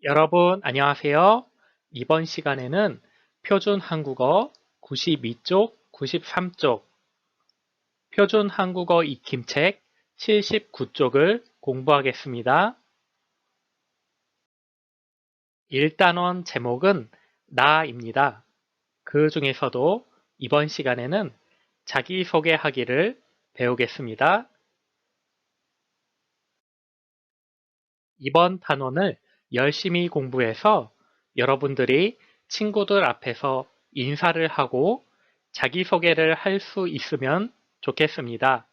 여러분, 안녕하세요. 이번 시간에는 표준 한국어 92쪽, 93쪽, 표준 한국어 익힘책 79쪽을 공부하겠습니다. 1단원 제목은 나입니다. 그 중에서도 이번 시간에는 자기소개하기를 배우겠습니다. 이번 단원을 열심히 공부해서 여러분들이 친구들 앞에서 인사를 하고 자기소개를 할 수 있으면 좋겠습니다.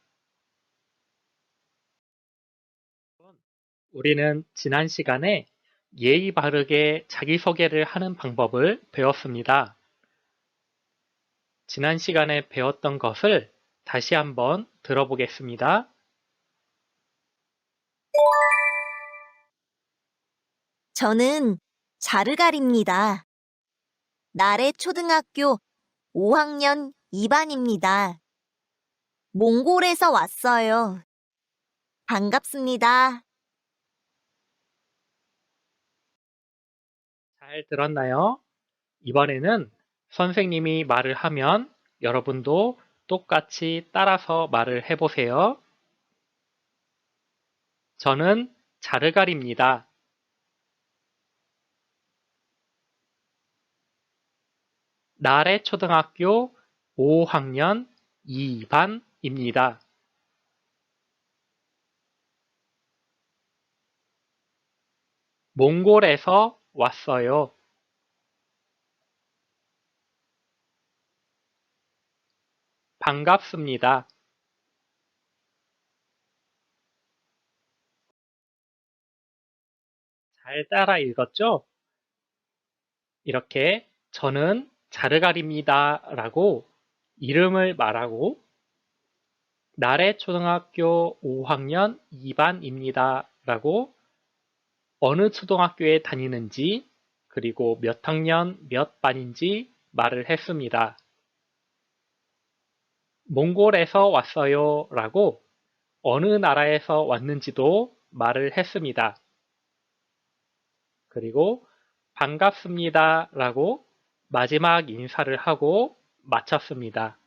우리는 지난 시간에 예의 바르게 자기소개를 하는 방법을 배웠습니다. 지난 시간에 배웠던 것을 다시 한번 들어보겠습니다. 저는 자르갈입니다. 나래 초등학교 5학년 2반입니다. 몽골에서 왔어요. 반갑습니다. 잘 들었나요? 이번에는 선생님이 말을 하면 여러분도 똑같이 따라서 말을 해보세요. 저는 자르갈입니다. 나래 초등학교 5학년 2반입니다. 몽골에서 왔어요. 반갑습니다. 잘 따라 읽었죠? 이렇게 저는 자르갈입니다 라고 이름을 말하고 나래 초등학교 5학년 2반입니다 라고 어느 초등학교에 다니는지 그리고 몇 학년 몇 반인지 말을 했습니다. 몽골에서 왔어요 라고 어느 나라에서 왔는지도 말을 했습니다. 그리고 반갑습니다 라고 마지막 인사를 하고 마쳤습니다.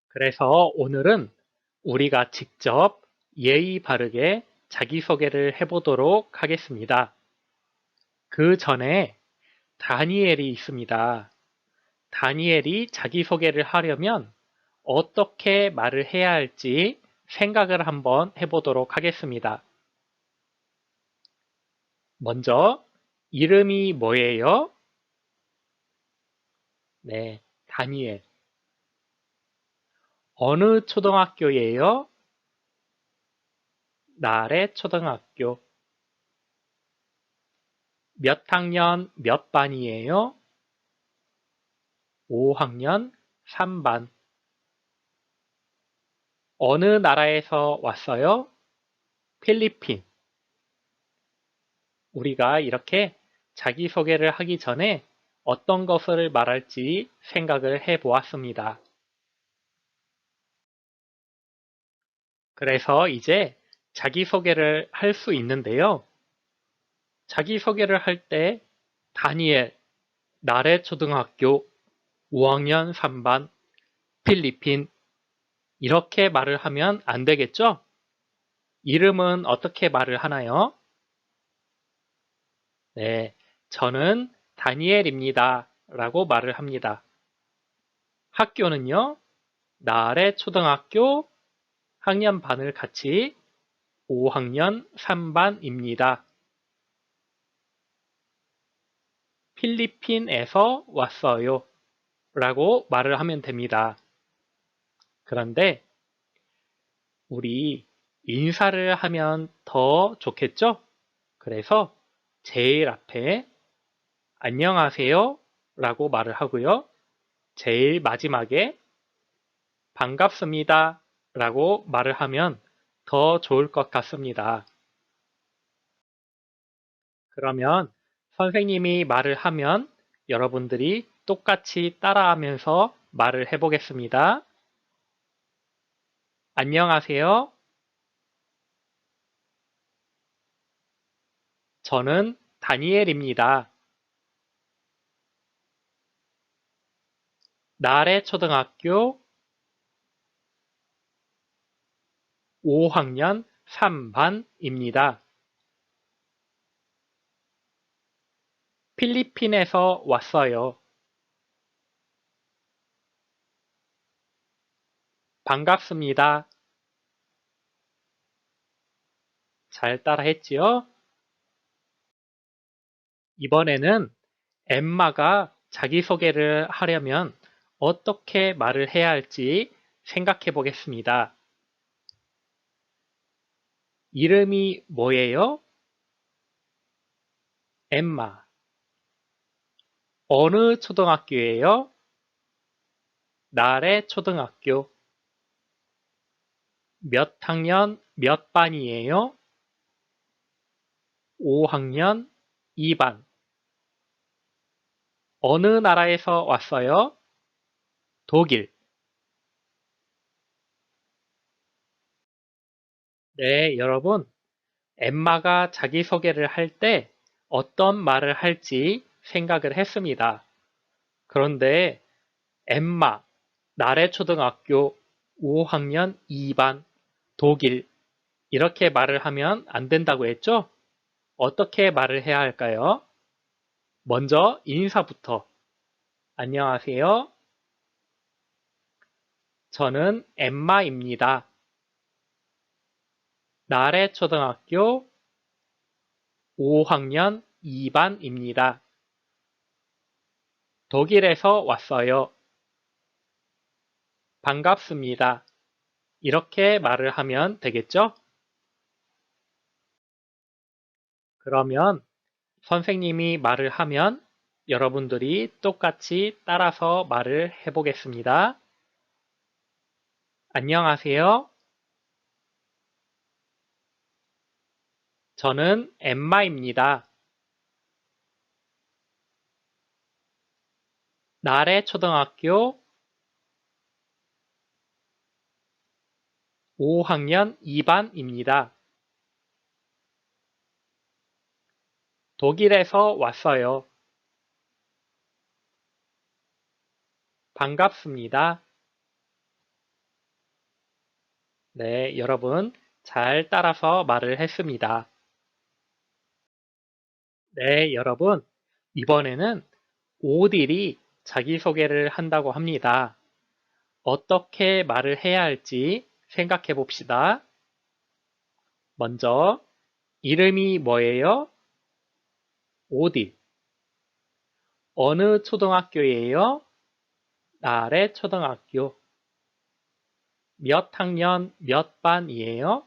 그래서 오늘은 우리가 직접 예의 바르게 자기소개를 해보도록 하겠습니다. 그 전에 다니엘이 있습니다. 다니엘이 자기소개를 하려면 어떻게 말을 해야 할지 생각을 한번 해보도록 하겠습니다. 먼저 이름이 뭐예요? 네, 다니엘. 어느 초등학교예요? 나래 초등학교. 몇 학년 몇 반이에요? 5학년 3반. 어느 나라에서 왔어요? 필리핀. 우리가 이렇게 자기소개를 하기 전에 어떤 것을 말할지 생각을 해 보았습니다. 그래서 이제 자기소개를 할 수 있는데요. 자기소개를 할 때 다니엘, 나래 초등학교 5학년 3반, 필리핀 이렇게 말을 하면 안 되겠죠? 이름은 어떻게 말을 하나요? 네, 저는 다니엘입니다. 라고 말을 합니다. 학교는요, 나래 초등학교 학년 반을 같이 5학년 3반입니다. 필리핀에서 왔어요. 라고 말을 하면 됩니다. 그런데 우리 인사를 하면 더 좋겠죠? 그래서 제일 앞에 안녕하세요 라고 말을 하고요. 제일 마지막에 반갑습니다 라고 말을 하면 더 좋을 것 같습니다. 그러면 선생님이 말을 하면 여러분들이 똑같이 따라하면서 말을 해보겠습니다. 안녕하세요. 저는 다니엘입니다. 나래 초등학교 5학년 3반입니다. 필리핀에서 왔어요. 반갑습니다. 잘 따라했지요? 이번에는 엠마가 자기소개를 하려면 어떻게 말을 해야 할지 생각해 보겠습니다. 이름이 뭐예요? 엠마. 어느 초등학교예요? 나래 초등학교. 몇 학년 몇 반이에요? 5학년 2반. 어느 나라에서 왔어요? 독일. 네, 여러분. 엠마가 자기소개를 할 때 어떤 말을 할지 생각을 했습니다. 그런데 엠마, 나래초등학교 5학년 2반, 독일 이렇게 말을 하면 안 된다고 했죠? 어떻게 말을 해야 할까요? 먼저 인사부터. 안녕하세요. 저는 엠마입니다. 나래초등학교 5학년 2반입니다. 독일에서 왔어요. 반갑습니다. 이렇게 말을 하면 되겠죠? 그러면 선생님이 말을 하면 여러분들이 똑같이 따라서 말을 해보겠습니다. 안녕하세요. 저는 엠마입니다. 나래초등학교 5학년 2반입니다. 독일에서 왔어요. 반갑습니다. 네, 여러분 잘 따라서 말을 했습니다. 네, 여러분 이번에는 오딜이 자기소개를 한다고 합니다. 어떻게 말을 해야 할지 생각해 봅시다. 먼저 이름이 뭐예요? 오딜. 어느 초등학교예요? 나래 초등학교. 몇 학년 몇 반이에요?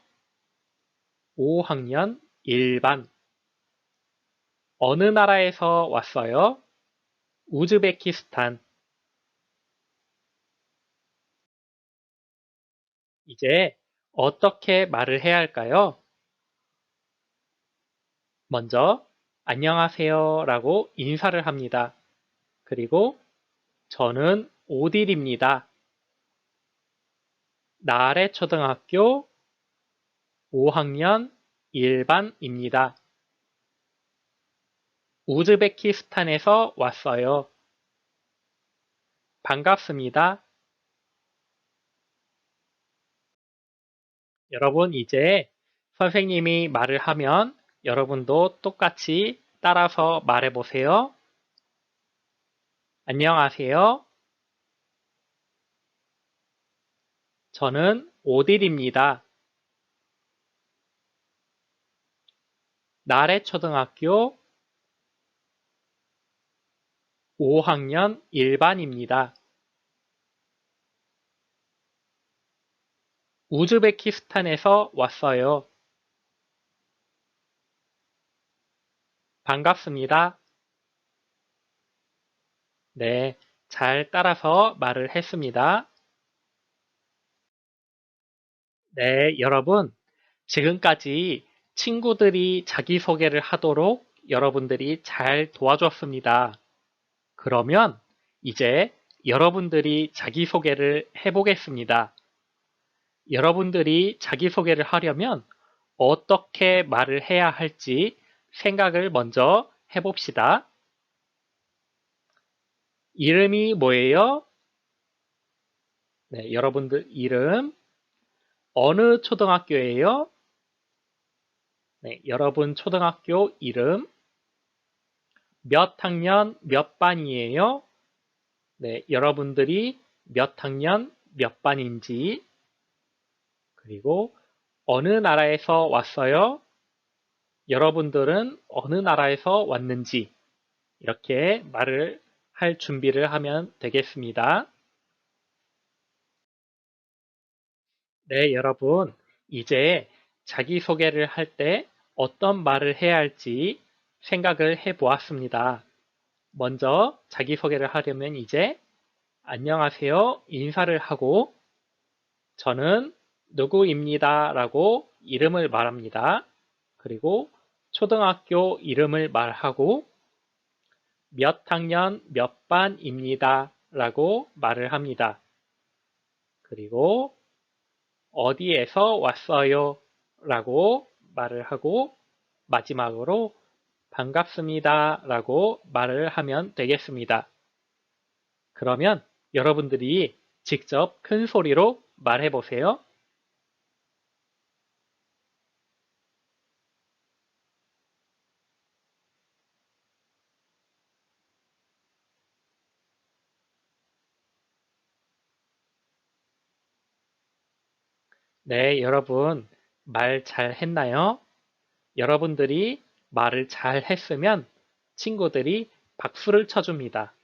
5학년 1반. 어느 나라에서 왔어요? 우즈베키스탄. 이제 어떻게 말을 해야 할까요? 먼저 안녕하세요 라고 인사를 합니다. 그리고 저는 오딜입니다. 나래 초등학교 5학년 1반입니다. 우즈베키스탄에서 왔어요. 반갑습니다. 여러분 이제 선생님이 말을 하면 여러분도 똑같이 따라서 말해 보세요. 안녕하세요. 저는 오딜입니다. 나래초등학교 5학년 1반입니다. 우즈베키스탄에서 왔어요. 반갑습니다. 네, 잘 따라서 말을 했습니다. 네, 여러분. 지금까지 친구들이 자기소개를 하도록 여러분들이 잘 도와줬습니다. 그러면 이제 여러분들이 자기소개를 해보겠습니다. 여러분들이 자기소개를 하려면 어떻게 말을 해야 할지 생각을 먼저 해봅시다. 이름이 뭐예요? 네, 여러분들 이름 어느 초등학교예요? 네, 여러분 초등학교 이름 몇 학년 몇 반이에요? 네, 여러분들이 몇 학년 몇 반인지 그리고 어느 나라에서 왔어요? 여러분들은 어느 나라에서 왔는지 이렇게 말을 할 준비를 하면 되겠습니다. 네, 여러분. 이제 자기소개를 할 때 어떤 말을 해야 할지 생각을 해 보았습니다. 먼저 자기소개를 하려면 이제 안녕하세요 인사를 하고 저는 누구입니다 라고 이름을 말합니다. 그리고 초등학교 이름을 말하고 몇 학년 몇 반입니다 라고 말을 합니다. 그리고 어디에서 왔어요 라고 말을 하고 마지막으로 반갑습니다 라고 말을 하면 되겠습니다. 그러면 여러분들이 직접 큰 소리로 말해 보세요. 네, 여러분 말 잘 했나요? 여러분들이 말을 잘 했으면 친구들이 박수를 쳐줍니다.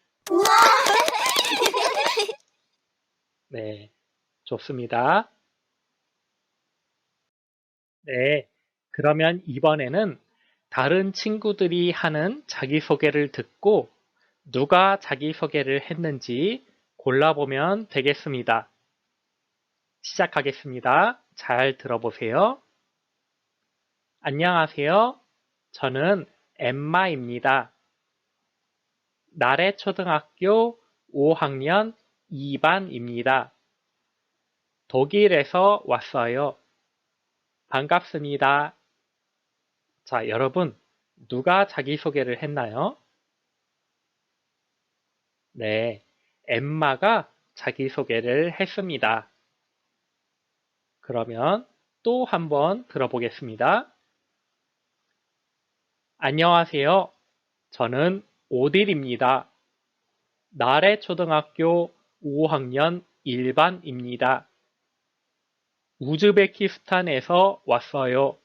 네, 좋습니다. 네, 그러면 이번에는 다른 친구들이 하는 자기소개를 듣고 누가 자기소개를 했는지 골라보면 되겠습니다. 시작하겠습니다. 잘 들어보세요. 안녕하세요. 저는 엠마입니다. 나래초등학교 5학년 2반입니다. 독일에서 왔어요. 반갑습니다. 자, 여러분, 누가 자기소개를 했나요? 네, 엠마가 자기소개를 했습니다. 그러면 또 한번 들어보겠습니다. 안녕하세요. 저는 오딜입니다. 나래초등학교 5학년 1반입니다. 우즈베키스탄에서 왔어요.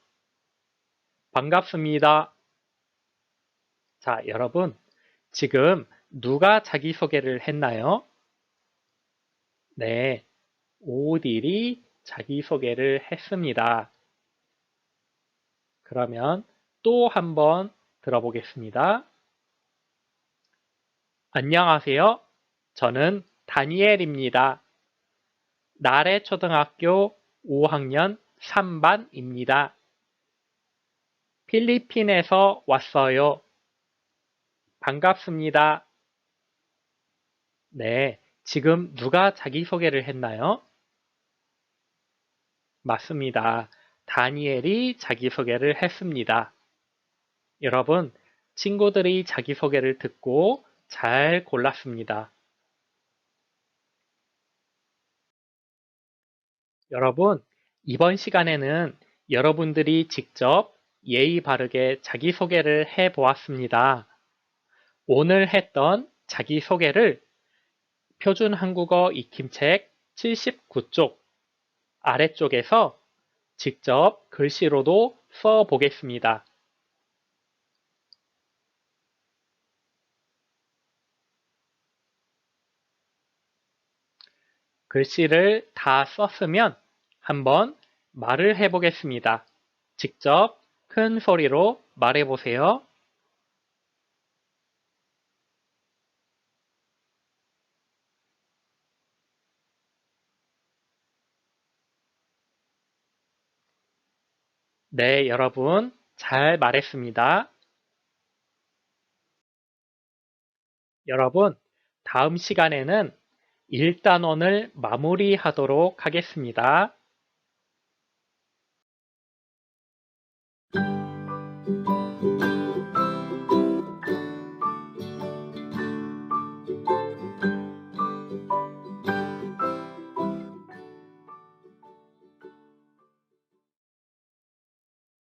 반갑습니다. 자, 여러분, 지금 누가 자기소개를 했나요? 네, 오딜이 자기소개를 했습니다. 그러면 또 한번 들어보겠습니다. 안녕하세요. 저는 다니엘입니다. 나래초등학교 5학년 3반입니다. 필리핀에서 왔어요. 반갑습니다. 네, 지금 누가 자기소개를 했나요? 맞습니다. 다니엘이 자기소개를 했습니다. 여러분, 친구들이 자기소개를 듣고 잘 골랐습니다. 여러분, 이번 시간에는 여러분들이 직접 예의 바르게 자기소개를 해 보았습니다. 오늘 했던 자기소개를 표준 한국어 익힘책 79쪽 아래쪽에서 직접 글씨로도 써 보겠습니다. 글씨를 다 썼으면 한번 말을 해보겠습니다. 직접 큰 소리로 말해보세요. 네, 여러분 잘 말했습니다. 여러분, 다음 시간에는 1단원을 마무리하도록 하겠습니다.